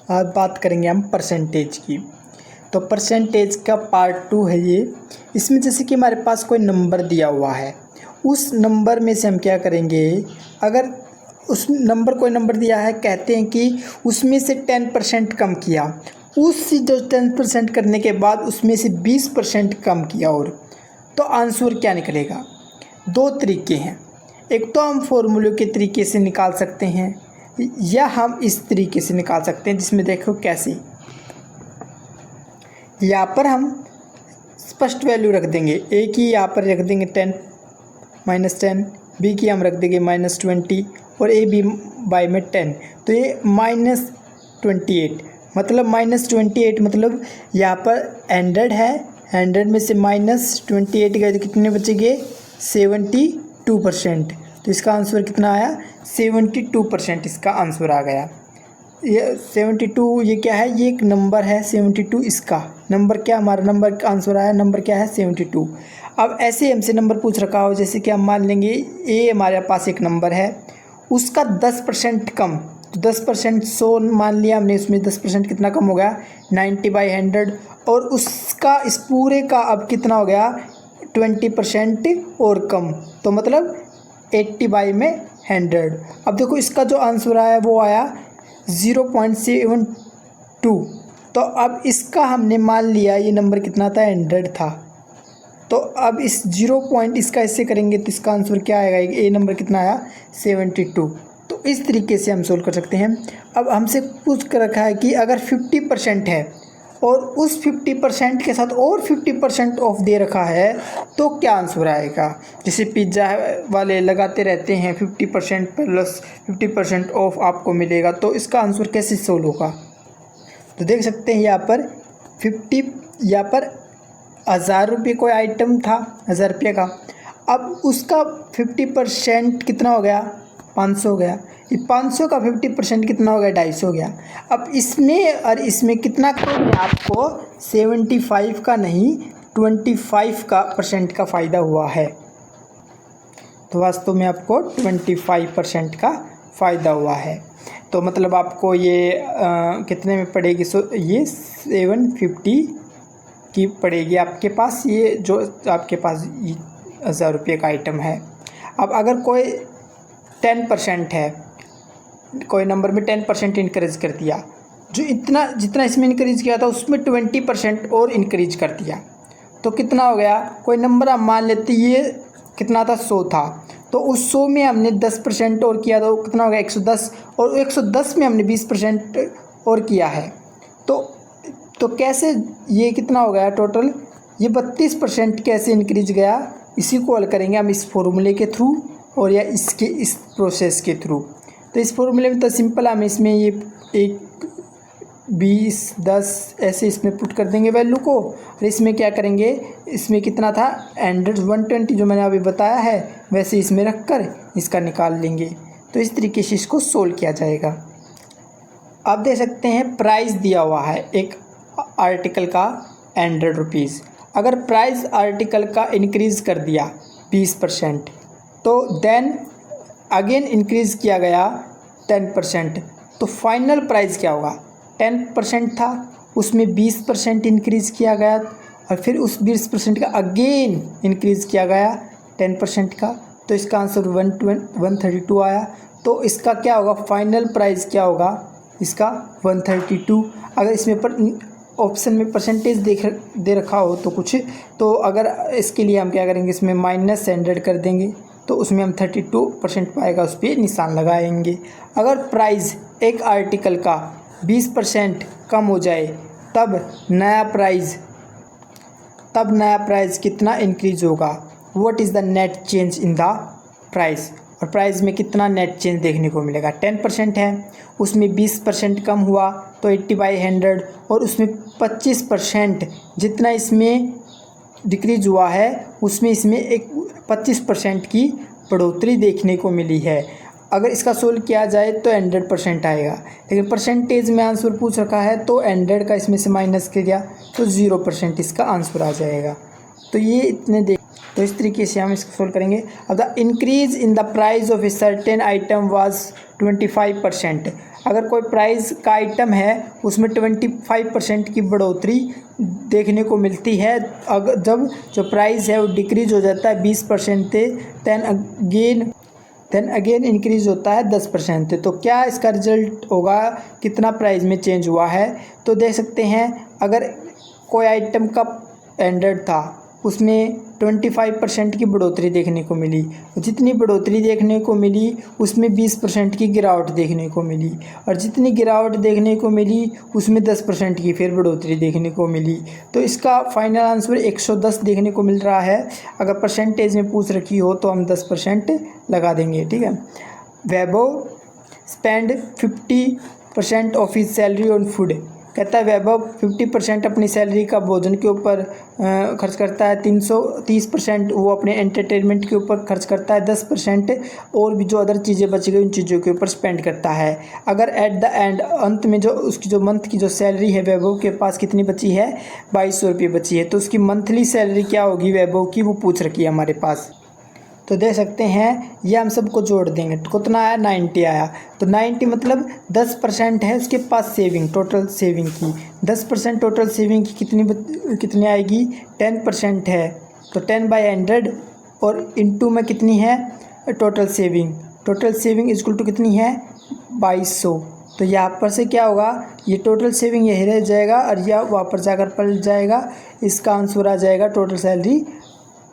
आज बात करेंगे हम परसेंटेज की। तो परसेंटेज का पार्ट 2 है ये। इसमें जैसे कि हमारे पास कोई नंबर दिया हुआ है, उस नंबर में से हम क्या करेंगे, अगर उस नंबर कोई नंबर दिया है, कहते हैं कि उसमें से 10% कम किया, उस जो 10% करने के बाद उसमें से 20% कम किया, और तो आंसर क्या निकलेगा। दो तरीके हैं, एक तो हम फॉर्मूले के तरीके से निकाल सकते हैं, या हम इस तरीके से निकाल सकते हैं, जिसमें देखो कैसे। यहाँ पर हम स्पष्ट वैल्यू रख देंगे, ए की यहाँ पर रख देंगे 10 -10, बी की हम रख देंगे -20 और ए बी बाई में 10, तो ये -28, मतलब -28, मतलब यहाँ पर 100 है, 100 में से -28 गए तो कितने बचेंगे, 72%। तो इसका आंसर कितना आया, 72% इसका आंसर आ गया। ये 72, ये क्या है, ये एक नंबर है 72, इसका नंबर क्या, हमारा नंबर का आंसर आया, नंबर क्या है 72। अब ऐसे हमसे नंबर पूछ रखा हो, जैसे कि हम मान लेंगे ए हमारे पास एक नंबर है, उसका 10% कम, तो 10% 100 मान लिया हमने, उसमें 10% कितना कम हो गया, 90/100, और उसका इस पूरे का अब कितना हो गया, 20% और कम, तो मतलब 80/100। अब देखो इसका जो आंसर आया वो आया 0.72। तो अब इसका हमने मान लिया ये नंबर कितना था, 100 था, तो अब इस 0 पॉइंट इसका इससे करेंगे तो इसका आंसर क्या आएगा, ए नंबर कितना आया, 72। तो इस तरीके से हम सोल्व कर सकते हैं। अब हमसे पूछ कर रखा है कि अगर 50% है और उस 50% के साथ और 50% ऑफ दे रखा है, तो क्या आंसर आएगा। जैसे पिज़्ज़ा वाले लगाते रहते हैं 50% प्लस 50% ऑफ आपको मिलेगा, तो इसका आंसर कैसे सोल्व होगा। तो देख सकते हैं यहाँ पर 50, यहाँ पर 1000 रुपये कोई आइटम था, 1000 रुपये का, अब उसका 50% कितना हो गया, 500 हो गया, ये 500 का 50% कितना हो गया, 250 हो गया। अब इसमें और इसमें कितना करोगे आपको, 75 का नहीं 25 का % का फ़ायदा हुआ है। तो वास्तव में आपको 25% का फ़ायदा हुआ है। तो मतलब आपको ये कितने में पड़ेगी, ये 750 की पड़ेगी आपके पास, ये जो आपके पास 1000 रुपये का आइटम है। अब अगर कोई 10% है, कोई नंबर में 10% इंक्रीज कर दिया, जो इतना जितना इसमें इंक्रीज किया था उसमें 20% और इंक्रीज कर दिया, तो कितना हो गया, कोई नंबर हम मान लेते, ये कितना था, 100 था, तो उस 100 में हमने 10% और किया, तो कितना हो गया, 110, और 110 में हमने 20% और किया है, तो कैसे ये कितना हो गया टोटल, ये 32% कैसे इंक्रीज गया। इसी को हल करेंगे हम इस फॉर्मूले के थ्रू और या इसके इस प्रोसेस के थ्रू। तो इस फॉर्मूले में तो सिंपल, हम इसमें ये 1, 20, 10 ऐसे इसमें पुट कर देंगे वैल्यू को, और इसमें क्या करेंगे, इसमें कितना था 120 जो मैंने अभी बताया है, वैसे इसमें रख कर इसका निकाल लेंगे। तो इस तरीके से इसको सोल्व किया जाएगा। आप देख सकते हैं प्राइस दिया हुआ है एक आर्टिकल का 100 रुपीज़, अगर प्राइस आर्टिकल का इंक्रीज़ कर दिया 20%, तो देन अगेन इंक्रीज़ किया गया 10%, तो फाइनल प्राइस क्या होगा, 10% था, उसमें 20% इंक्रीज़ किया गया, और फिर उस 20% का अगेन इंक्रीज़ किया गया 10% का, तो इसका आंसर 132 आया। तो इसका क्या होगा, फाइनल प्राइस क्या होगा इसका, 132। अगर इसमें पर ऑप्शन में परसेंटेज दे रखा हो तो कुछ, तो अगर इसके लिए हम क्या करेंगे, इसमें -100 कर देंगे, तो उसमें हम 32% पाएगा, उस पर निशान लगाएंगे। अगर प्राइस एक आर्टिकल का 20% कम हो जाए, तब नया प्राइस कितना इंक्रीज होगा, what is the net change in the price, और प्राइस में कितना नेट चेंज देखने को मिलेगा। 10% है, उसमें 20% कम हुआ तो 80/100, और उसमें 25% जितना इसमें डिक्रीज हुआ है, उसमें इसमें एक 25% की बढ़ोतरी देखने को मिली है। अगर इसका सोल्व किया जाए तो 100% आएगा, लेकिन परसेंटेज में आंसर पूछ रखा है, तो 100 का इसमें से माइनस किया तो 0% इसका आंसर आ जाएगा। तो ये इतने तो इस तरीके से हम इसको सोल्व करेंगे। अब the increase in the price of a certain item was 25%। अगर कोई प्राइस का आइटम है उसमें 25% की बढ़ोतरी देखने को मिलती है। अगर जब जो प्राइस है वो डिक्रीज हो जाता है 20% से, देन अगेन इंक्रीज होता है 10% से। तो क्या इसका रिजल्ट होगा, कितना प्राइस में चेंज हुआ है। तो देख सकते हैं अगर कोई आइटम का 100 था उसमें 25% की बढ़ोतरी देखने को मिली, जितनी बढ़ोतरी देखने को मिली उसमें 20% की गिरावट देखने को मिली, और जितनी गिरावट देखने को मिली उसमें 10% की फिर बढ़ोतरी देखने को मिली। तो इसका फाइनल आंसर 110 देखने को मिल रहा है। अगर परसेंटेज में पूछ रखी हो तो हम 10% लगा देंगे, ठीक है। Vaibhav spend 50% of his salary on food. कहता है वैभव 50% अपनी सैलरी का भोजन के ऊपर खर्च करता है, 330% वो अपने एंटरटेनमेंट के ऊपर खर्च करता है, 10% और भी जो अदर चीज़ें बच गई उन चीज़ों के ऊपर स्पेंड करता है। अगर एट द एंड अंत में जो उसकी जो मंथ की जो सैलरी है वैभव के पास कितनी बची है, 2200 रुपये बची है। तो उसकी मंथली सैलरी क्या होगी वैभव की, वो पूछ रखी है हमारे पास। तो दे सकते हैं ये हम सबको जोड़ देंगे, कितना आया 90 आया। तो 90 मतलब 10% है उसके पास सेविंग, टोटल सेविंग की 10% टोटल सेविंग की कितनी आएगी, 10% है। तो 10/100 और इनटू में कितनी है टोटल सेविंग इक्वल टू कितनी है 2200। तो यहाँ पर से क्या होगा, ये टोटल सेविंग यही रह जाएगा और यह वहाँ पर जाकर पलट जाएगा। इसका आंसर आ जाएगा टोटल सैलरी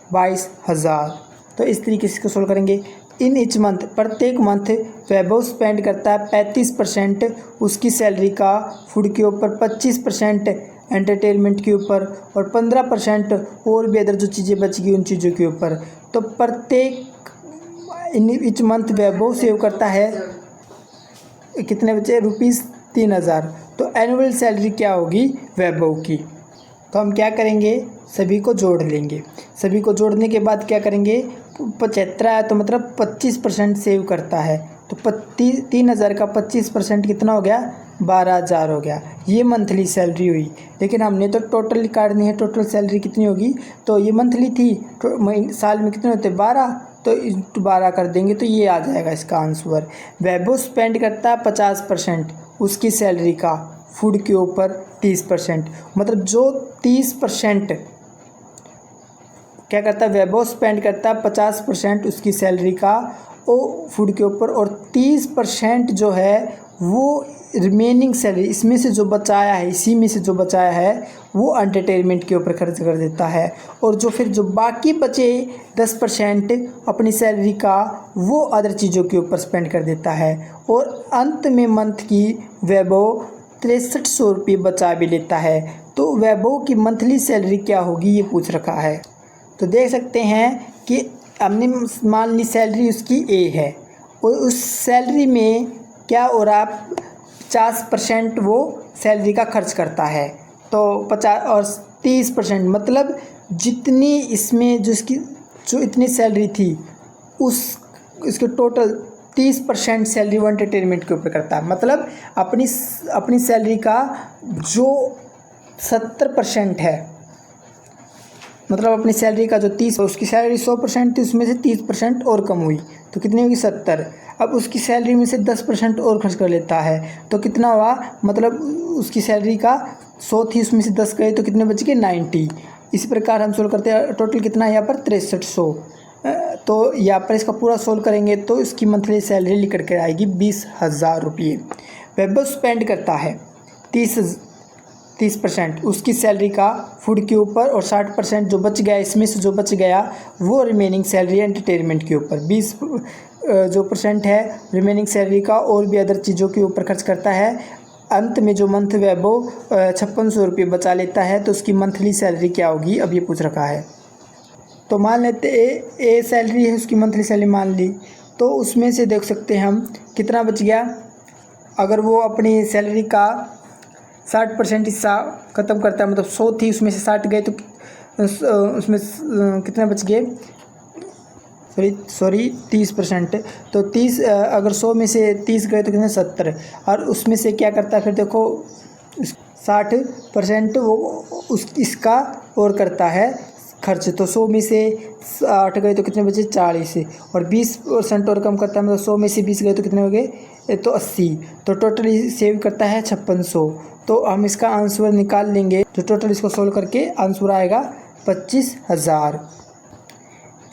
22,000। तो इस तरीके से इसको सोल्व करेंगे। इन ईच मंथ, प्रत्येक मंथ वैभव स्पेंड करता है 35% उसकी सैलरी का फूड के ऊपर, 25% एंटरटेनमेंट के ऊपर और 15% और भी अदर जो चीज़ें बच गई उन चीज़ों के ऊपर। तो प्रत्येक in each month Vaibhav save करता है कितने बचे, ₹3000। तो एनुअल सैलरी क्या होगी वैभव की। तो हम क्या करेंगे, सभी को जोड़ लेंगे। सभी को जोड़ने के बाद क्या करेंगे, 75 है तो मतलब 25% सेव करता है। तो 3000 का 25% कितना हो गया, 12,000 हो गया। ये मंथली सैलरी हुई, लेकिन हमने तो टोटल काटनी है, टोटल सैलरी कितनी होगी। तो ये मंथली थी, तो साल में कितने होते 12, तो 12 कर देंगे तो ये आ जाएगा इसका आंसर। वैभव स्पेंड करता है 50% उसकी सैलरी का फूड के ऊपर, 30%, मतलब जो 30% क्या करता है वैभव स्पेंड करता है 50% उसकी सैलरी का वो फूड के ऊपर, और 30% जो है वो रिमेनिंग सैलरी इसमें से जो बचाया है, इसी में से जो बचाया है वो एंटरटेनमेंट के ऊपर खर्च कर देता है। और जो फिर जो बाकी बचे 10% अपनी सैलरी का वो अदर चीज़ों के ऊपर स्पेंड कर देता है। और अंत में मंथ की वैभव 6300 रुपये बचा भी लेता है। तो वैभव की मंथली सैलरी क्या होगी ये पूछ रखा है। तो देख सकते हैं कि हमने मान ली सैलरी उसकी ए है और उस सैलरी में क्या हो रहा है, 50% वो सैलरी का खर्च करता है। तो 50 और 30% मतलब जितनी इसमें जो इतनी सैलरी थी उसके टोटल 30% सैलरी वो एंटरटेनमेंट के ऊपर करता है। मतलब अपनी सैलरी का जो 70% है, मतलब अपनी सैलरी का जो 30, उसकी सैलरी 100% थी, उसमें से 30% और कम हुई तो कितनी होगी 70। अब उसकी सैलरी में से 10% और खर्च कर लेता है तो कितना हुआ, मतलब उसकी सैलरी का 100 थी उसमें से 10 गए तो कितने बच गए 90। इसी प्रकार हम सोल्व करते हैं, टोटल कितना है यहाँ पर 6300। तो यहाँ पर इसका पूरा सोल्व करेंगे तो इसकी मंथली सैलरी निकल कर आएगी 20,000 रुपये। वैभव स्पेंड करता है 30% उसकी सैलरी का फूड के ऊपर, और 60% जो बच गया इसमें से जो बच गया वो रिमेनिंग सैलरी एंटरटेनमेंट के ऊपर, 20 जो % है रिमेनिंग सैलरी का और भी अदर चीज़ों के ऊपर खर्च करता है। अंत में जो मंथ वैभव 5600 रुपये बचा लेता है तो उसकी मंथली सैलरी क्या होगी, अब ये पूछ रखा है। तो मान लेते ए सैलरी है, उसकी मंथली सैलरी मान ली, तो उसमें से देख सकते हैं हम कितना बच गया। अगर वो अपनी सैलरी का 60% हिस्सा ख़त्म करता है, मतलब 100 थी उसमें से 60 गए तो उसमें कितने बच गए, सॉरी 30%। तो 30 अगर 100 में से 30 गए तो कितने 70, और उसमें से क्या करता है फिर देखो 60% वो इसका और करता है खर्च, तो 100 में से 8 गए तो कितने बचे 40, और 20% और कम करता है, मतलब 100 में से 20 गए तो कितने हो गए तो 80, तो टोटल सेव करता है 5600। तो हम इसका आंसर निकाल लेंगे, तो टोटल इसको सोल्व करके आंसर आएगा 25,000।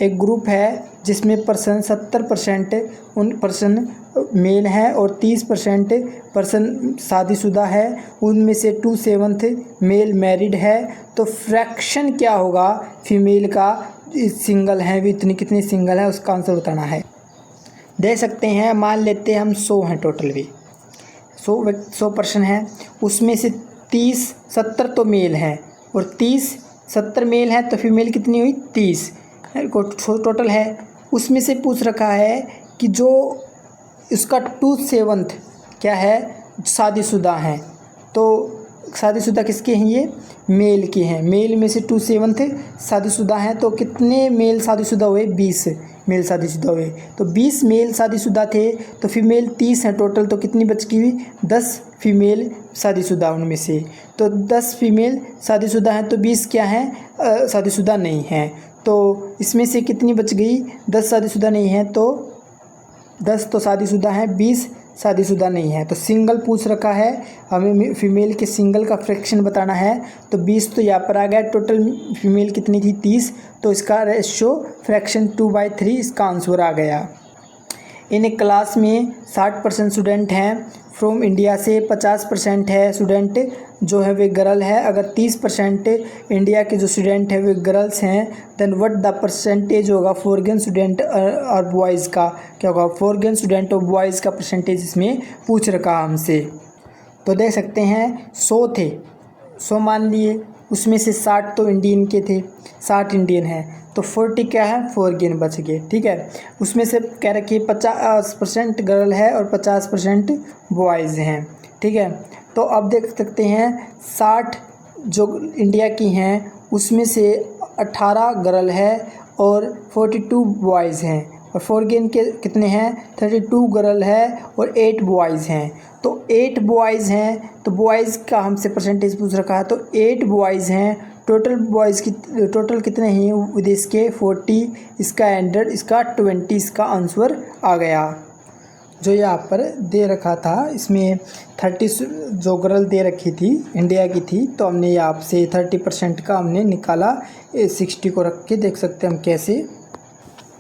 एक ग्रुप है जिसमें 70% उन पर्सन मेल हैं और 30% पर्सन शादीशुदा है, उनमें से 2/7 मेल मैरिड है। तो फ्रैक्शन क्या होगा फीमेल का, सिंगल है भी इतनी, कितनी सिंगल है उसका आंसर बताना है। दे सकते हैं, मान लेते हैं हम 100 हैं टोटल भी, 100 पर्सन है, उसमें से 70 तो मेल हैं और 70 मेल हैं, तो फीमेल कितनी हुई 30 टोटल है। उसमें से पूछ रखा है कि जो इसका 2/7 क्या है शादीशुदा हैं, तो शादीशुदा किसके हैं, ये मेल के हैं, मेल में से 2/7 शादीशुदा हैं, तो कितने मेल शादीशुदा हुए 20 मेल शादीशुदा हुए। तो 20 मेल शादीशुदा थे, तो फीमेल 30 हैं टोटल, तो कितनी बच गई 10 फीमेल शादीशुदा उनमें से। तो 10 फीमेल शादीशुदा हैं, तो 20 क्या हैं शादीशुदा नहीं हैं, तो इसमें से कितनी बच गई 10 शादीशुदा नहीं हैं, तो 10 तो शादीशुदा हैं, 20 शादीशुदा नहीं है। तो सिंगल पूछ रखा है, हमें फीमेल के सिंगल का फ्रैक्शन बताना है, तो 20 तो यहाँ पर आ गया, टोटल फीमेल कितनी थी 30, तो इसका रेशियो फ्रैक्शन 2/3 इसका आंसर आ गया। इन क्लास में 60% स्टूडेंट हैं फ्रॉम इंडिया से, 50% है स्टूडेंट जो है वे गर्ल है। अगर 30% इंडिया के जो स्टूडेंट है वे गर्ल्स हैं, देन व्हाट द परसेंटेज होगा फॉरेन स्टूडेंट और बॉयज़ का, क्या होगा फॉरेन स्टूडेंट और बॉयज़ का परसेंटेज इसमें पूछ रखा हमसे। तो देख सकते हैं 100 थे, 100 मान लिए, उसमें से 60 तो इंडियन के थे, 60 इंडियन हैं, तो 40 क्या है फॉरेन बच गए, ठीक है। उसमें से कह रखिए 50% गर्ल है और 50% बॉयज़ हैं, ठीक है। तो अब देख सकते हैं 60 जो इंडिया की हैं उसमें से 18 गर्ल है और 42 बॉयज़ हैं, और फॉरेन के कितने हैं 32 गर्ल है और 8 बॉयज़ हैं। तो 8 बॉयज़ हैं, तो बॉयज़ का हमसे परसेंटेज पूछ रखा है, तो 8 बॉयज़ हैं, टोटल बॉयज़ की टोटल कितने हैं विदेश के 40, इसका 100, इसका 20, इसका आंसर आ गया। जो यहाँ पर दे रखा था इसमें 30 जो गर्ल दे रखी थी इंडिया की थी, तो हमने यहाँ से 30% का हमने निकाला, 60 को रख के देख सकते हैं हम कैसे।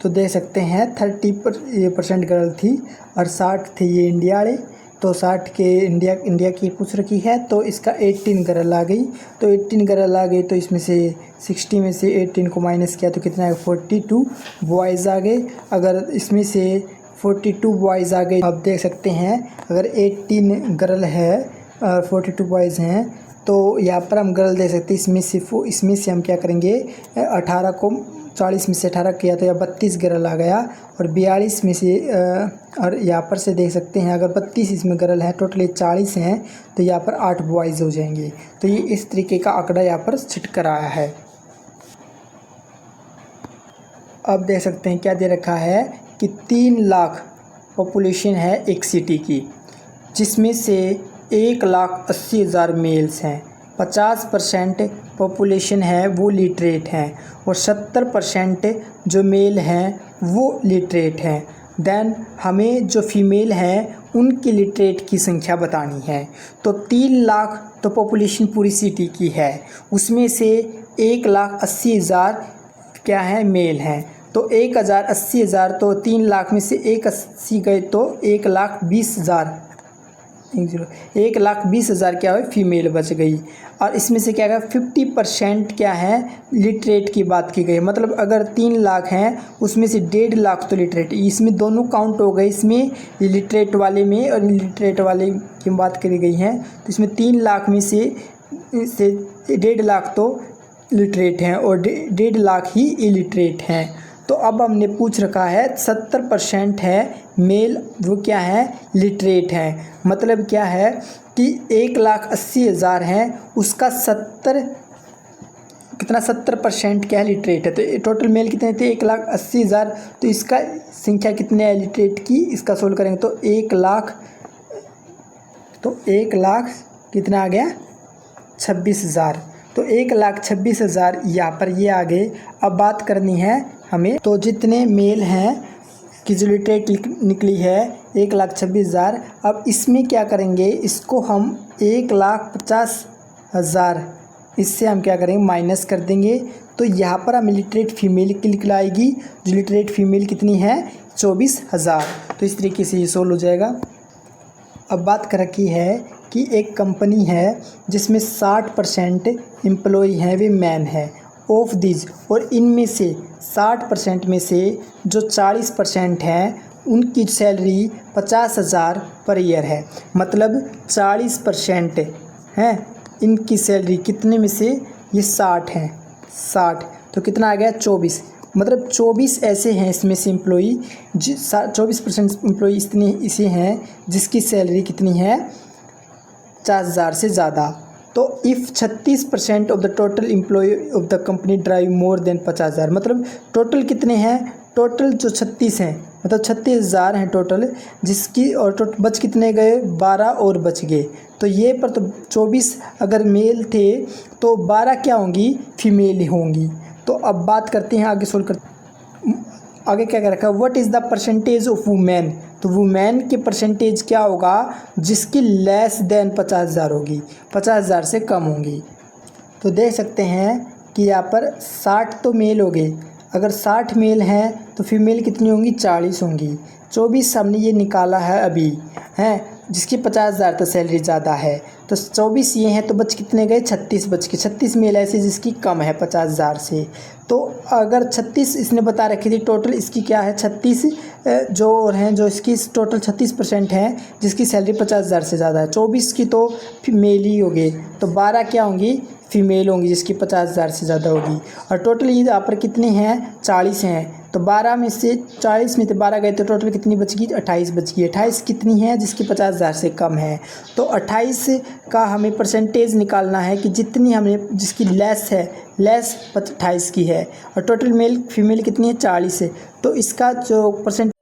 तो देख सकते हैं 30% गर्ल थी और 60 थे ये इंडिया वाले, तो 60 के इंडिया की पूछ रखी है, तो इसका 18 गर्ल आ गई। तो 18 गर्ल आ गई, तो इसमें से 60 में से 18 को माइनस किया तो कितना है 42 बॉयज़ आ गए। अगर इसमें से 42 बॉयज़ आ गए, आप देख सकते हैं अगर 18 गर्ल है और 42 बॉयज़ हैं, तो यहाँ पर हम गर्ल दे सकते हैं, इसमें से हम क्या करेंगे 18 को 40 में से 18 किया तो यह 32 गर्ल आ गया, और 42 में से और यहाँ पर से देख सकते हैं अगर 32 इसमें गर्ल है, टोटल 40 हैं, तो यहाँ पर 8 बॉयज़ हो जाएंगे। तो ये इस तरीके का आंकड़ा यहाँ पर छिट कर आया है। अब देख सकते हैं क्या दे रखा है कि 3 लाख पॉपुलेशन है एक सिटी की, जिसमें से 1,80,000 मेल्स हैं, 50% पॉपुलेशन है वो लिटरेट हैं और 70% जो मेल हैं वो लिटरेट हैं। देन हमें जो फीमेल हैं उनकी लिटरेट की संख्या बतानी है। तो 3 लाख तो पॉपुलेशन पूरी सिटी की है, उसमें से 1,80,000 क्या है मेल हैं, तो 1,80,000 तो 3 लाख में से 1,80 गए तो 1,20,000 क्या है फीमेल बच गई। और इसमें से क्या है 50% क्या है लिटरेट की बात की गई, मतलब अगर 3 लाख हैं उसमें से 1.5 लाख तो लिटरेट, इसमें दोनों काउंट हो गए, इसमें लिटरेट वाले में और इलिटरेट वाले की बात करी गई है। तो इसमें 3 लाख में से 1.5 लाख तो लिटरेट हैं और 1.5 लाख ही इलिटरेट हैं। तो अब हमने पूछ रखा है 70% है मेल वो क्या है लिटरेट हैं, मतलब क्या है कि 1,80,000 हैं उसका 70% क्या है लिटरेट है। तो टोटल मेल कितने थे 1,80,000, तो इसका संख्या कितने है लिटरेट की, इसका सोल्व करेंगे तो 1 लाख कितना आ गया 26,000। तो तो 1,26,000 यहाँ पर ये आ गए। अब बात करनी है हमें, तो जितने मेल हैं की जो लिटरेट निकली है 1,26,000। अब इसमें क्या करेंगे, इसको हम 1,50,000 इससे हम क्या करेंगे माइनस कर देंगे। तो यहाँ पर हमें लिटरेट फीमेल की निकलाएगी, जो लिटरेट फीमेल कितनी है 24,000। तो इस तरीके से ये सोल्व हो जाएगा। अब बात कर रखी है कि एक कंपनी है जिसमें 60% एम्प्लॉय हैं वे मैन है ऑफ दिस, और इनमें से 60% में से जो 40% हैं उनकी सैलरी 50,000 पर ईयर है। मतलब 40% हैं इनकी सैलरी, कितने में से ये 60 हैं, 60 तो कितना आ गया 24। मतलब 24 ऐसे हैं इसमें से एम्प्लॉई, 24% एम्प्लॉई इतने इसे हैं जिसकी सैलरी कितनी है 50,000 से ज़्यादा। तो if 36% of the total employ of the company drive more than 50,000, मतलब टोटल कितने हैं, टोटल जो 36 हैं मतलब 36,000 हैं टोटल, जिसकी और बच कितने गए 12 और बच गए। तो ये पर तो 24 अगर मेल थे तो 12 क्या होंगी फीमेल होंगी। तो अब बात करते हैं आगे सोल्व करते, आगे क्या कह रखा है, what is the percentage of women. तो वुमेन के परसेंटेज क्या होगा जिसकी लेस देन 50,000 होगी, 50,000 से कम होंगी। तो देख सकते हैं कि यहाँ पर 60 तो मेल हो गए, अगर 60 मेल हैं तो फीमेल कितनी होंगी 40 होंगी। 24 हमने ये निकाला है अभी हैं, जिसकी 50,000 तो सैलरी ज़्यादा है, तो 24 ये हैं तो बच कितने गए 36 बच के, 36 मेल ऐसे जिसकी कम है 50,000 से। तो अगर 36 इसने बता रखी थी टोटल इसकी क्या है 36 जो हैं, जो इसकी टोटल 36% हैं जिसकी सैलरी 50,000 से ज़्यादा है। 24 की तो मेल ही हो गए, तो 12 क्या होंगी फीमेल होंगी जिसकी 50,000 से ज़्यादा होगी। और टोटल ये यहाँ पर कितने हैं 40 हैं, तो 12 में से 40 में से 12 गए तो टोटल कितनी बच गई 28 बच गई। 28 कितनी है जिसकी 50,000 से कम है। तो 28 का हमें परसेंटेज निकालना है कि जितनी हमें जिसकी लेस है, लेस 28 की है, और टोटल मेल फीमेल कितनी है 40 है। तो इसका जो परसेंट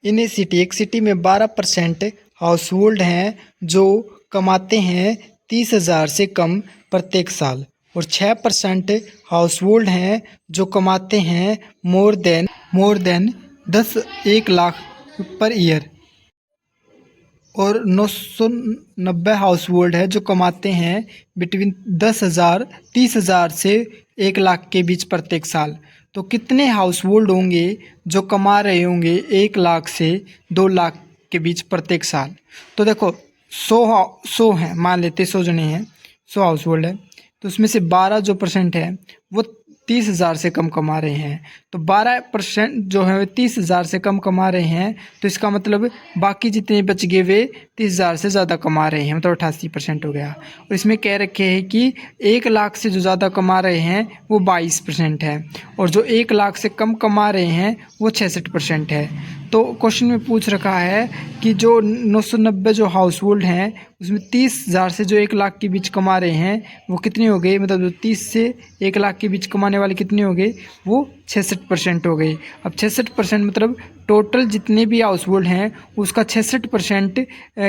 इन ए सिटी, एक सिटी में 12% हाउस होल्ड हैं जो कमाते हैं 30,000 से कम प्रत्येक साल, और 6% हाउस होल्ड हैं जो कमाते हैं more than 1 lakh per year, और 990 हाउस होल्ड है जो कमाते हैं बिटवीन 30,000 से 1 लाख के बीच प्रत्येक साल। तो कितने हाउस होल्ड होंगे जो कमा रहे होंगे 1 लाख से 2 लाख के बीच प्रत्येक साल। तो देखो 100 हैं, मान लेते 100 जने हैं, 100 हाउस होल्ड है, तो उसमें से 12 जो परसेंट है वो 30,000 से कम कमा रहे हैं। तो 12% जो है 30,000 से कम कमा रहे हैं, तो इसका मतलब बाकी जितने बच गए वे 30,000 से ज़्यादा कमा रहे हैं, मतलब 88% हो गया। और इसमें कह रखे हैं कि 1 लाख से जो ज़्यादा कमा रहे हैं वो 22% है, और जो 1 लाख से कम कमा रहे हैं वो 66% है। तो क्वेश्चन में पूछ रखा है कि जो 990 जो हाउस होल्ड हैं उसमें 30,000 से जो 1 लाख के बीच कमा रहे हैं वो कितने हो गए, मतलब जो 30 से 1 लाख के बीच कमाने वाले कितने हो गए वो 66% हो गए। अब 66% मतलब टोटल जितने भी हाउस होल्ड हैं उसका 66%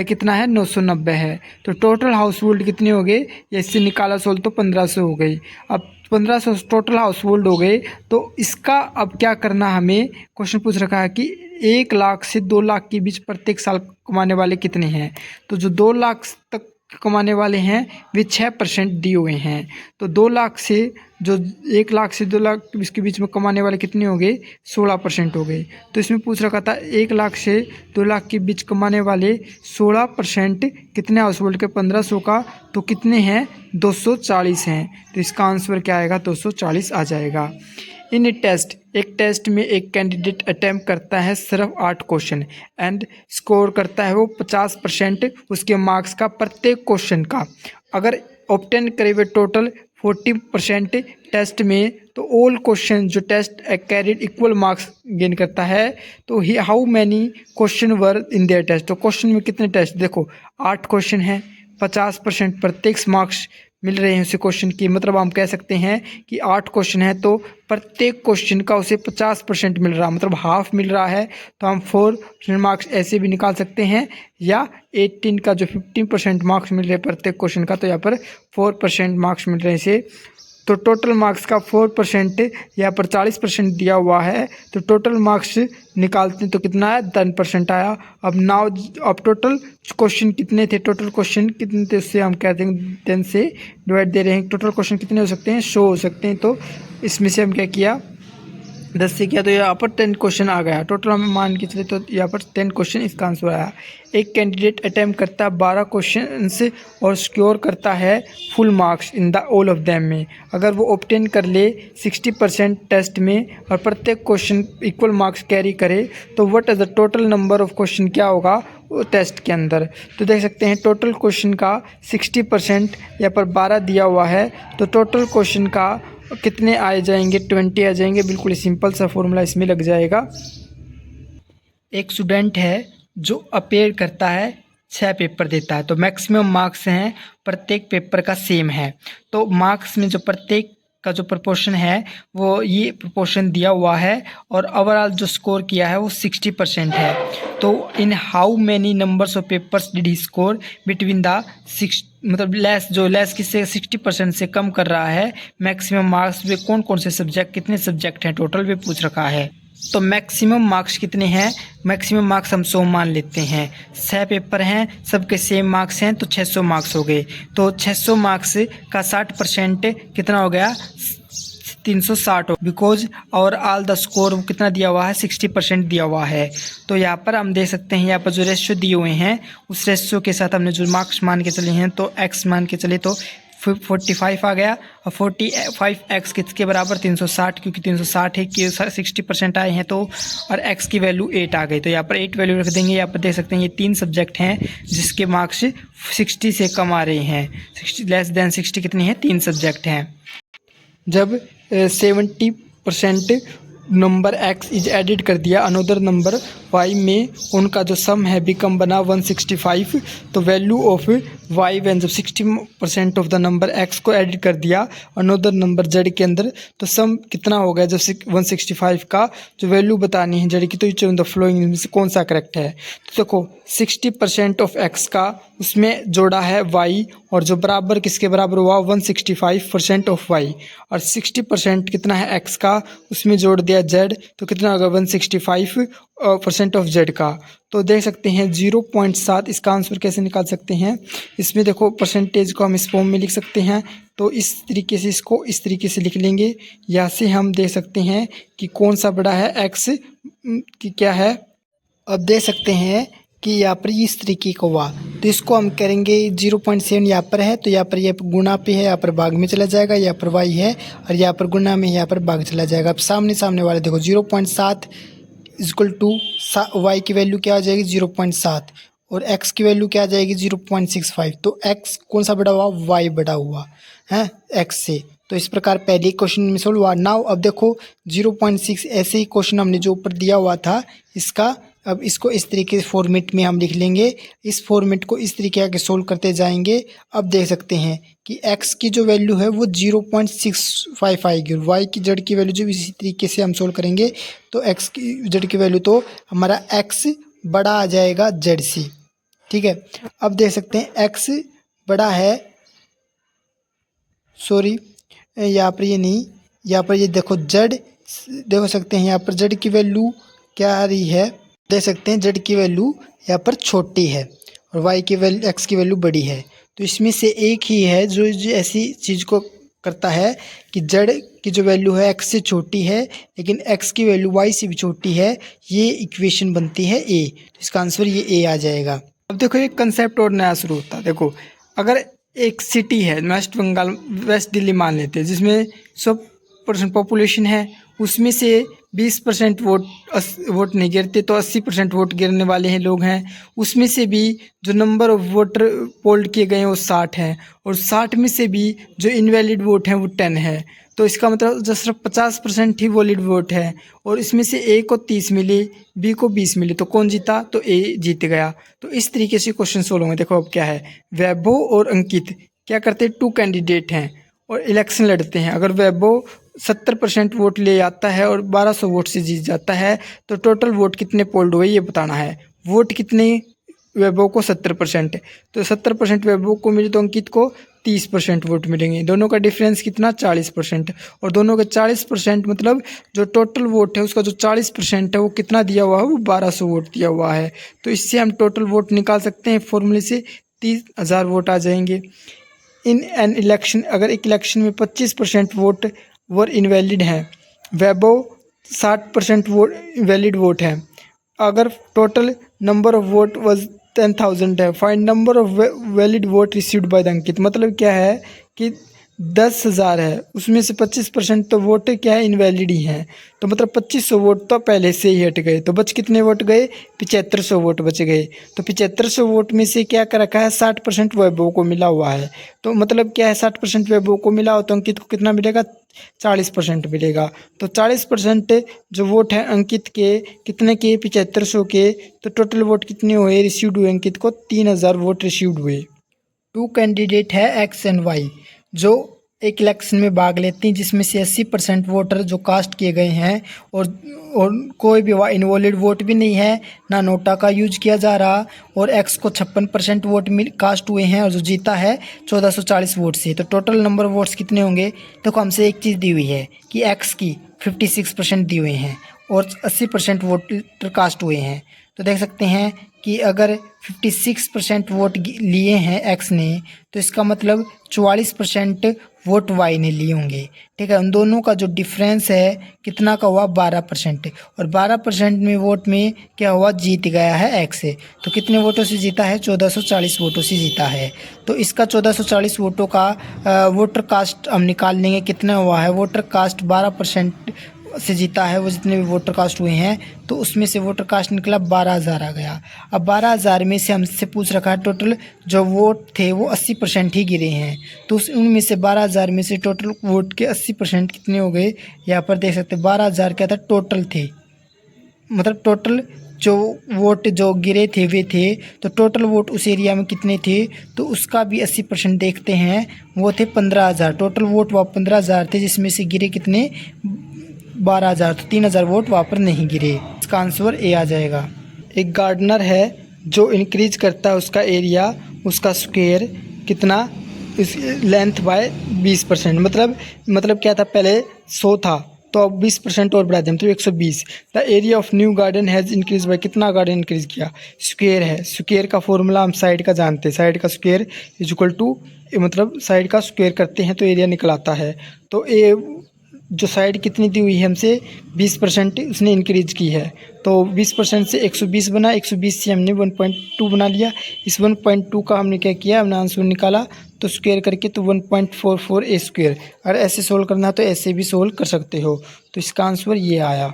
कितना है 990 है। तो टोटल हाउस होल्ड कितने हो गए, इससे निकाला सोल तो 1500 हो गई। अब 1500 टोटल हाउस होल्ड हो गए, तो इसका अब क्या करना, हमें क्वेश्चन पूछ रखा है कि 1 लाख से 2 लाख के बीच प्रत्येक साल कमाने वाले कितने हैं। तो जो 2 लाख तक कमाने वाले हैं वे 6% दिए हुए हैं। तो 2 लाख से जो 1 लाख से 2 लाख इसके बीच में कमाने वाले कितने हो गए 16% हो गए। तो इसमें पूछ रखा था 1 लाख से 2 लाख के बीच कमाने वाले 16% कितने हाउस होल्ड के 1500 का, तो कितने हैं 240 हैं। तो इसका आंसर क्या आएगा 240 आ जाएगा। इन टेस्ट, एक टेस्ट में एक कैंडिडेट अटैम्प्ट करता है सिर्फ 8 क्वेश्चन एंड स्कोर करता है वो 50% उसके मार्क्स का प्रत्येक क्वेश्चन का। अगर ऑब्टेन करे हुए टोटल 40% टेस्ट में, तो ऑल क्वेश्चन जो test carried equal marks gain करता है। तो ही how many question were in their test. तो क्वेश्चन में कितने टेस्ट, देखो 8 क्वेश्चन हैं, 50% प्रत्येक मार्क्स मिल रहे हैं उसे क्वेश्चन की, मतलब हम कह सकते हैं कि 8 क्वेश्चन है तो प्रत्येक क्वेश्चन का उसे 50% मिल रहा, मतलब हाफ मिल रहा है। तो हम 4% मार्क्स ऐसे भी निकाल सकते हैं, या 18 का जो 15% मार्क्स मिल रहे हैं प्रत्येक क्वेश्चन का, तो यहाँ पर 4% मार्क्स मिल रहे हैं इसे। तो टोटल मार्क्स का 4% यहाँ पर 40% दिया हुआ है, तो टोटल मार्क्स निकालते हैं तो कितना है 10% आया। अब टोटल क्वेश्चन कितने थे, टोटल क्वेश्चन कितने थे उससे हम कहते हैं 10 से डिवाइड दे रहे हैं। टोटल क्वेश्चन कितने हो सकते हैं 100 हो सकते हैं, तो इसमें से हम क्या किया 10 से किया तो यहाँ पर 10 क्वेश्चन आ गया। टोटल हम मान के चले तो यहाँ पर 10 क्वेश्चन इसका आंसर आया। एक कैंडिडेट अटैम्प्ट करता है 12 क्वेश्चन और सिक्योर करता है full marks in the all of them में। अगर वो ऑब्टेन कर ले 60% टेस्ट में और प्रत्येक क्वेश्चन इक्वल मार्क्स कैरी करे, तो what is the total number of question क्या होगा वो टेस्ट के अंदर। तो देख सकते हैं टोटल क्वेश्चन का 60% यहाँ पर 12 दिया हुआ है, तो टोटल क्वेश्चन का कितने आ जाएंगे 20 आ जाएंगे। बिल्कुल सिंपल सा फॉर्मूला इसमें लग जाएगा। एक स्टूडेंट है जो अपेयर करता है 6 पेपर देता है, तो मैक्सिमम मार्क्स हैं प्रत्येक पेपर का सेम है। तो मार्क्स में जो प्रत्येक का जो प्रोपोर्शन है वो ये प्रोपोर्शन दिया हुआ है, और ओवरऑल जो स्कोर किया है वो 60% है। तो in how many numbers of papers did he score between the 6, मतलब लेस किससे 60% से कम कर रहा है मैक्सिमम मार्क्स वे कौन कौन से सब्जेक्ट, कितने सब्जेक्ट हैं टोटल वे पूछ रखा है। तो मैक्सिमम मार्क्स कितने हैं, मैक्सिमम मार्क्स हम 100 मान लेते हैं। 6 पेपर हैं, सबके सेम मार्क्स हैं, तो 600 मार्क्स हो गए। तो 600 मार्क्स का 60% कितना हो गया 360 हो, बिकॉज और ऑल द स्कोर कितना दिया हुआ है 60% दिया हुआ है। तो यहाँ पर हम देख सकते हैं यहाँ पर जो रेशियो दिए हुए हैं उस रेशियो के साथ हमने जो मार्क्स मान के चले हैं, तो x मान के चले तो 45 आ गया, और 45x किसके बराबर 360, क्योंकि 360 है कि 60% आए हैं तो, और x की वैल्यू 8 आ गई। तो यहाँ पर 8 वैल्यू रख देंगे। यहाँ पर देख सकते हैं ये 3 सब्जेक्ट हैं जिसके मार्क्स 60 से कम आ रहे हैं। 60 लेस देन 60 कितनी है 3 सब्जेक्ट हैं। जब 70% नंबर x इज एडिड कर दिया अनदर नंबर y में, उनका जो सम है बिकम बना 165, तो वैल्यू ऑफ y वैन जब 60% ऑफ द नंबर x को एडिट कर दिया अनदर नंबर z के अंदर, तो सम कितना हो गया जब 165 का जो वैल्यू बतानी है z की, तो इच द फ्लोइंग में से कौन सा करेक्ट है। तो देखो 60% ऑफ x का उसमें जोड़ा है y, और जो बराबर किसके बराबर हुआ 165% ऑफ y, और 60% कितना है x का उसमें जोड़ दिया z, तो कितना होगा 165% ऑफ z का। तो देख सकते हैं 0.7 इसका आंसर कैसे निकाल सकते हैं। इसमें देखो परसेंटेज को हम इस फॉर्म में लिख सकते हैं, तो इस तरीके से इसको इस तरीके से लिख लेंगे। यहाँ से हम देख सकते हैं कि कौन सा बड़ा है x की क्या है। अब देख सकते हैं कि यहाँ पर इस तरीके का हुआ, तो इसको हम करेंगे 0.7 यहाँ पर है, तो यहाँ पर ये गुना पे है, यहाँ पर भाग में चला जाएगा, यहाँ पर y है, और यहाँ पर गुना में यहाँ पर भाग चला जाएगा। अब सामने वाले देखो 0.7 इक्वल टू y की वैल्यू क्या आ जाएगी 0.7, और x की वैल्यू क्या आ जाएगी 0.65। तो x कौन सा बड़ा हुआ y बड़ा हुआ है x से। तो इस प्रकार पहले क्वेश्चन में सोल्व हुआ। नाउ अब देखो 0.6 ऐसे ही क्वेश्चन हमने जो ऊपर दिया हुआ था इसका, अब इसको इस तरीके से फॉर्मेट में हम लिख लेंगे। इस फॉर्मेट को इस तरीके के सोल्व करते जाएंगे। अब देख सकते हैं कि x की जो वैल्यू है वो 0.65 आएगी, और y की जड़ की वैल्यू जो इसी तरीके से हम सोल्व करेंगे, तो x की जड़ की वैल्यू तो हमारा x बड़ा आ जाएगा z से। ठीक है, अब देख सकते हैं x बड़ा है, सॉरी यहाँ पर ये नहीं, यहाँ पर ये देखो z, देख सकते हैं यहाँ पर z की वैल्यू क्या आ रही है, देख सकते हैं z की वैल्यू यहाँ पर छोटी है और y की वैल्यू x की वैल्यू बड़ी है। तो इसमें से एक ही है जो ऐसी चीज़ को करता है कि z की जो वैल्यू है x से छोटी है लेकिन x की वैल्यू y से भी छोटी है, ये इक्वेशन बनती है A। तो इसका आंसर ये A आ जाएगा। अब देखो एक कंसेप्ट और नया शुरू होता है। देखो अगर एक सिटी है वेस्ट बंगाल, वेस्ट दिल्ली मान लेते हैं, जिसमें 100% पॉपुलेशन है, उसमें से 20% वोट नहीं गिरते तो 80% वोट गिरने वाले हैं लोग हैं। उसमें से भी जो नंबर ऑफ वोटर पोल किए गए हैं वो 60 हैं, और 60 में से भी जो इनवैलिड वोट हैं वो 10 है। तो इसका मतलब जो सिर्फ 50% ही वैलिड वोट है, और इसमें से A को 30 मिली, B को 20 मिली, तो कौन जीता, तो A जीत गया। तो इस तरीके से क्वेश्चन सोल्व होंगे। देखो अब क्या है, वैभव और अंकित क्या करते हैं, 2 कैंडिडेट हैं और इलेक्शन लड़ते हैं। अगर वैभव 70% वोट ले आता है और 1200 वोट से जीत जाता है तो टोटल वोट कितने पोल्ड हुए ये बताना है। वोट कितने, वैभव को 70%, तो 70% वैभव को मिले तो अंकित को 30% वोट मिलेंगे। दोनों का डिफरेंस कितना, 40%। और दोनों का 40% मतलब जो टोटल वोट है उसका जो 40% है वो कितना दिया हुआ है, वो 1200 वोट दिया हुआ है। तो इससे हम टोटल वोट निकाल सकते हैं फॉर्मूले से, 30,000 वोट आ जाएंगे। इन एन इलेक्शन, अगर एक इलेक्शन में 25% वोट वर इनवैलिड हैं, वैभव 60% वोट वैलिड वोट है। अगर total number of vote was 10,000 है, find number of valid vote received by the Ankit. मतलब क्या है कि 10,000 है, उसमें से 25% तो वोट क्या है, इनवैलिड ही हैं। तो मतलब 2500 वोट तो पहले से ही हट गए, तो बच कितने वोट गए, 7500 वोट बच गए। तो 7500 वोट में से क्या कर रखा है, 60% वैभव को मिला हुआ है। तो मतलब क्या है, 60% वैभव को मिला हो तो अंकित को कितना मिलेगा, 40% मिलेगा। तो 40% जो वोट है अंकित के, कितने के, 7500 के, तो टोटल वोट कितने हुए, रिसीव्ड हुए अंकित को 3000 वोट रिसीव्ड हुए। 2 कैंडिडेट है एक्स एंड वाई जो एक इलेक्शन में भाग लेते हैं, जिसमें से 80% वोटर जो कास्ट किए गए हैं और कोई भी इनवॉलिड वोट भी नहीं है, ना नोटा का यूज किया जा रहा। और एक्स को 56% वोट कास्ट हुए हैं और जो जीता है 1440 वोट से। तो टोटल नंबर ऑफ वोट्स कितने होंगे, देखो हमसे एक चीज़ दी हुई है कि एक्स की 56% दी हुए हैं और 80% वोटर कास्ट हुए हैं। तो देख सकते हैं कि अगर 56% वोट लिए हैं एक्स ने, तो इसका मतलब 44% वोट वाई ने लिए होंगे। ठीक है, उन दोनों का जो डिफरेंस है कितना का हुआ, 12%। और 12% में वोट में क्या हुआ, जीत गया है एक्स से। तो कितने वोटों से जीता है, 1440 वोटों से जीता है। तो इसका 1440 वोटों का वोटर कास्ट हम निकाल लेंगे, कितना हुआ है, वोटर कास्ट 12% से जीता है, वो जितने भी वोटर कास्ट हुए हैं, तो उसमें से वोटर कास्ट निकला 12,000 आ गया। अब 12,000 में से हमसे पूछ रखा है टोटल जो वोट थे वो 80% ही गिरे हैं। तो उनमें से 12,000 में से टोटल वोट के 80% कितने हो गए, यहाँ पर देख सकते हैं 12,000 क्या था, टोटल थे। मतलब टोटल जो वोट जो गिरे थे वे थे, तो टोटल वोट उस एरिया में कितने थे, तो उसका भी 80% देखते हैं, वो थे 15,000। टोटल वोट वह 15,000 थे, जिसमें से गिरे कितने, 12,000। तो 3,000 वोट वहाँ पर नहीं गिरे। इसका आंसर ए आ जाएगा। एक गार्डनर है जो इंक्रीज करता है उसका एरिया, उसका स्क्वायर कितना, इस लेंथ बाय 20%। मतलब क्या था, पहले 100 था तो अब 20% और बढ़ा दें तो 120। The area of new garden has increase by, कितना गार्डन इंक्रीज किया, स्क्वायर है। स्क्वायर का फॉर्मूला हम साइड का जानते हैं, साइड का स्क्वायर इज इक्वल टू, मतलब साइड का स्क्वायर करते हैं तो एरिया निकल आता है। तो ए जो साइड कितनी दी हुई है हमसे, 20% उसने इंक्रीज की है। तो 20% से 120 बना, 120 से हमने 1.2 बना लिया। इस 1.2 का हमने क्या किया, हमने आंसर निकाला तो स्क्वायर करके, तो 1.44 ए स्क्वायर। अगर ऐसे सोल्व करना तो ऐसे भी सोल्व कर सकते हो। तो इसका आंसर ये आया।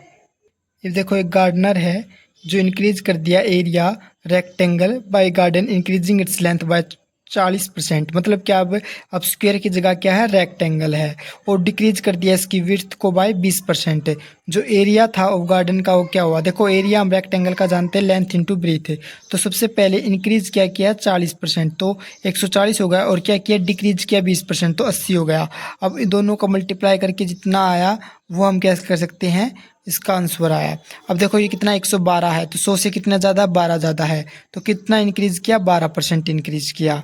ये देखो एक गार्डनर है जो इंक्रीज कर दिया area rectangle by garden increasing its length by 40%। मतलब क्या, अब स्क्वायर की जगह क्या है, रेक्टेंगल है, और डिक्रीज कर दिया इसकी विड्थ को बाय 20%। जो एरिया था ऑफ गार्डन का वो क्या हुआ, देखो एरिया हम रेक्टेंगल का जानते हैं, लेंथ इंटू ब्रीथ। तो सबसे पहले इंक्रीज क्या किया 40%, तो 140 हो गया, और क्या किया, डिक्रीज किया 20%, तो 80 हो गया। अब इन दोनों का मल्टीप्लाई करके जितना आया वो हम क्या कर सकते हैं, इसका आंसर आया। अब देखो ये कितना, 112 है, तो 100 से कितना ज़्यादा, 12 ज़्यादा है, तो कितना इंक्रीज किया, 12% इंक्रीज किया।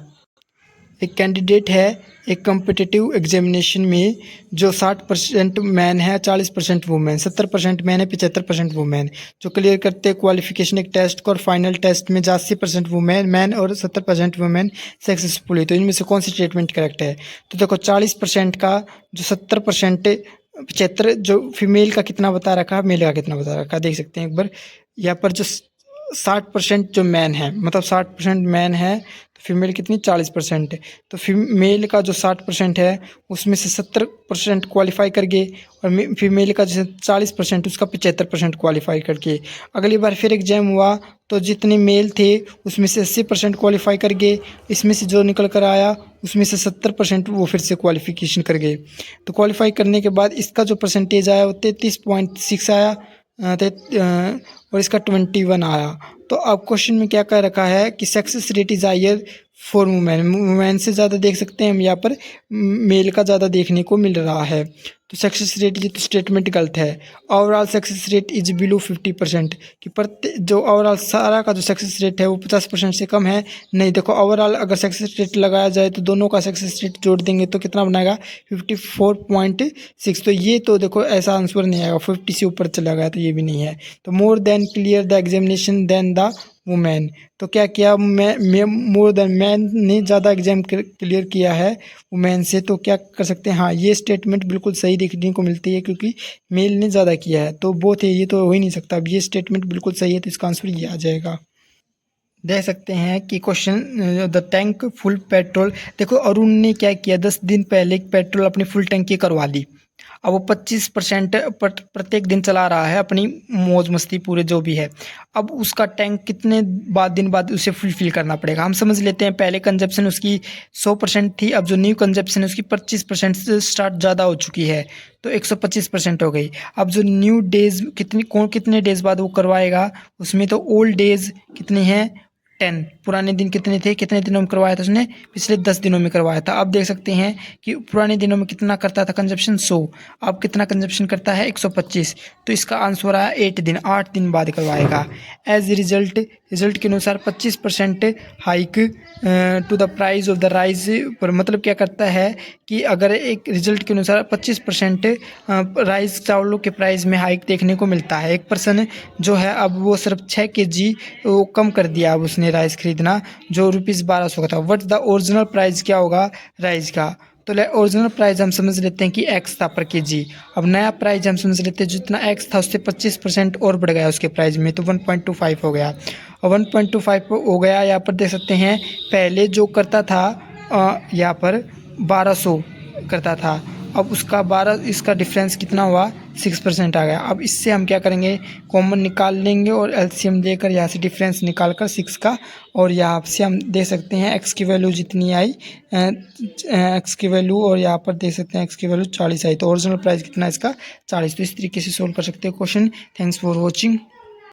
एक कैंडिडेट है एक कम्पिटिटिव एग्जामिनेशन में जो 60% मैन है, 40% वुमेन, 70% मैन है, 75% वुमेन, जो क्लियर करते हैं क्वालिफिकेशन एक टेस्ट को, और फाइनल टेस्ट में 80% वुमेन मैन और 70% वुमेन सक्सेसफुल हुई। तो इनमें से कौन सी स्टेटमेंट करेक्ट है, तो देखो 40% का जो 70%, 75 जो फीमेल का कितना बता रखा, मेल का कितना बता रखा, देख सकते हैं एक बार यहाँ पर। जो 60% जो मैन है, मतलब 60% मैन है, तो फीमेल कितनी, 40% है। तो फीमेल का जो 60% है उसमें से 70% क्वालिफाई कर गए, और फीमेल का जैसे 40% उसका 75% क्वालिफाई करके। अगली बार फिर एग्जाम हुआ तो जितने मेल थे उसमें से 80% क्वालिफाई कर गए, इसमें से जो निकल कर आया उसमें से 70% वो फिर से क्वालिफिकेशन कर गए। तो क्वालिफाई करने के बाद इसका जो परसेंटेज आया वो 33.6 आया, और इसका 21 आया। तो अब क्वेश्चन में क्या कह रखा है कि success rate is higher for women, women से ज़्यादा देख सकते हैं हम यहाँ पर मेल का ज़्यादा देखने को मिल रहा है। तो सक्सेस रेट, ये तो स्टेटमेंट गलत है। Overall success rate is below 50%, कि जो ओवरऑल सारा का जो सक्सेस रेट है वो 50% से कम है। नहीं, देखो ओवरऑल अगर सक्सेस रेट लगाया जाए तो दोनों का सक्सेस रेट जोड़ देंगे तो कितना बनाएगा 54.6। तो ये तो देखो ऐसा आंसर नहीं आएगा, 50 से ऊपर चला गया तो ये भी नहीं है। तो more than clear the examination than the women, तो क्या किया, मैं मोर देन, मैन ने ज़्यादा एग्जाम क्लियर किया है वुमेन से, तो क्या कर सकते हैं, हाँ ये स्टेटमेंट बिल्कुल सही देखने को मिलती है क्योंकि मेल ने ज़्यादा किया है। तो बोथ है, ये तो हो ही नहीं सकता। अब ये स्टेटमेंट बिल्कुल सही है तो इसका आंसर ये आ जाएगा। देख सकते हैं कि question, the tank full petrol. देखो अरुण ने क्या किया, 10 दिन पहले पेट्रोल अपनी फुल टैंकी करवा ली। अब वो 25% प्रत्येक दिन चला रहा है अपनी मौज मस्ती पूरे जो भी है। अब उसका टैंक कितने दिन बाद उसे फुलफिल करना पड़ेगा। हम समझ लेते हैं, पहले कंजप्शन उसकी 100% थी, अब जो न्यू कंजप्शन है उसकी 25% से स्टार्ट ज़्यादा हो चुकी है, तो 125% हो गई। अब जो न्यू डेज कितने डेज बाद वो करवाएगा, उसमें तो ओल्ड डेज कितने हैं 10, पुराने दिन कितने थे, कितने दिनों में करवाया था उसने, पिछले 10 दिनों में करवाया था। अब देख सकते हैं कि पुराने दिनों में कितना करता था कंजप्शन 100, अब कितना कंजप्शन करता है 125, तो इसका आंसर आया 8 दिन बाद करवाएगा। एज रिजल्ट के अनुसार 25% hike to the price of the rice पर, मतलब क्या करता है कि अगर एक रिजल्ट के अनुसार 25% राइस चावलों के प्राइस में हाइक देखने को मिलता है। एक पर्सन जो है अब वो सिर्फ 6 kg वो कम कर दिया अब उसने राइस खरीदना, जो ₹1200 का था। वट द ओरिजिनल प्राइस क्या होगा राइस का, तो ओरिजिनल प्राइस हम समझ लेते हैं कि x था पर केजी। अब नया प्राइस हम समझ लेते हैं, जितना x था उससे 25% और बढ़ गया उसके प्राइस में, तो 1.25 हो गया। और 1.25 हो गया, यहाँ पर देख सकते हैं पहले जो करता था यहाँ पर 1200 करता था, अब उसका 12, इसका डिफरेंस कितना हुआ 6% आ गया। अब इससे हम क्या करेंगे, कॉमन निकाल लेंगे और एलसीएम देकर यहाँ से डिफरेंस निकाल कर 6 का, और यहाँ से हम दे सकते हैं x की वैल्यू जितनी आई, x की वैल्यू, और यहाँ पर दे सकते हैं x की वैल्यू 40 आई, तो ओरिजिनल प्राइस कितना है इसका 40। तो इस तरीके से सोल्व कर सकते हैं क्वेश्चन। Thanks for watching.